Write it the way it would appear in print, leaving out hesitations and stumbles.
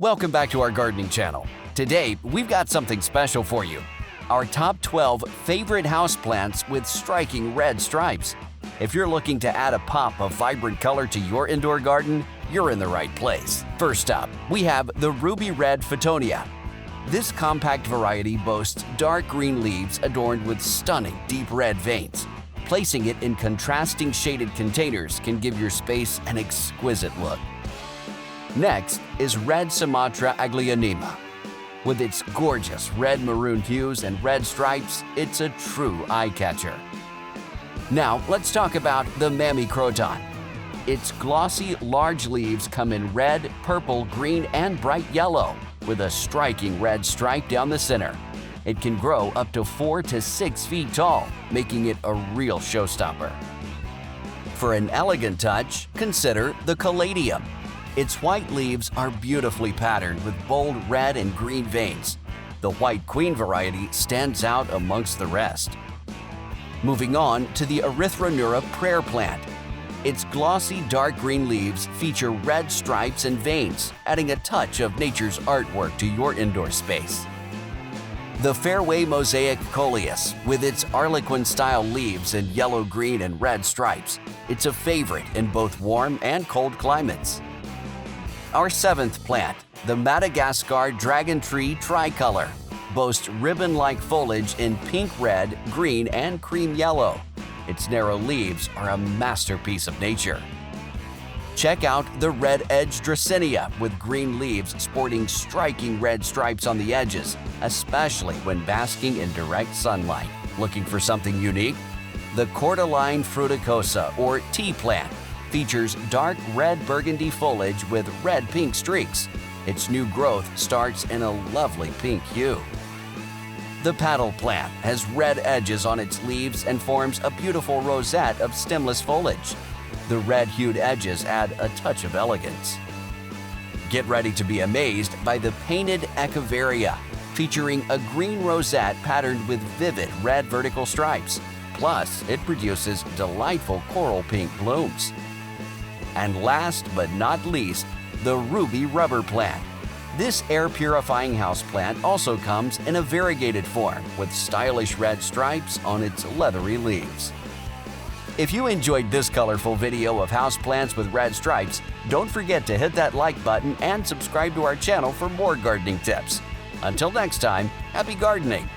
Welcome back to our gardening channel. Today, we've got something special for you. Our top 12 favorite houseplants with striking red stripes. If you're looking to add a pop of vibrant color to your indoor garden, you're in the right place. First up, we have the ruby red Fittonia. This compact variety boasts dark green leaves adorned with stunning deep red veins. Placing it in contrasting shaded containers can give your space an exquisite look. Next is red Sumatra Aglaonema. With its gorgeous red-maroon hues and red stripes, it's a true eye-catcher. Now, let's talk about the Mammy Croton. Its glossy, large leaves come in red, purple, green, and bright yellow, with a striking red stripe down the center. It can grow up to 4 to 6 feet tall, making it a real showstopper. For an elegant touch, consider the Caladium. Its white leaves are beautifully patterned with bold red and green veins. The white queen variety stands out amongst the rest. Moving on to the Erythronura prayer plant. Its glossy dark green leaves feature red stripes and veins, adding a touch of nature's artwork to your indoor space. The Fairway Mosaic Coleus, with its Harlequin-style leaves and yellow, green, and red stripes. It's a favorite in both warm and cold climates. Our seventh plant, the Madagascar Dragon Tree Tricolor, boasts ribbon-like foliage in pink, red, green, and cream yellow. Its narrow leaves are a masterpiece of nature. Check out the red-edged Dracaena with green leaves sporting striking red stripes on the edges, especially when basking in direct sunlight. Looking for something unique? The Cordyline fruticosa, or tea plant, features dark red burgundy foliage with red-pink streaks. Its new growth starts in a lovely pink hue. The paddle plant has red edges on its leaves and forms a beautiful rosette of stemless foliage. The red-hued edges add a touch of elegance. Get ready to be amazed by the painted Echeveria, featuring a green rosette patterned with vivid red vertical stripes. Plus, it produces delightful coral pink blooms. And last but not least, the ruby rubber plant. This air-purifying houseplant also comes in a variegated form with stylish red stripes on its leathery leaves. If you enjoyed this colorful video of houseplants with red stripes, don't forget to hit that like button and subscribe to our channel for more gardening tips. Until next time, happy gardening!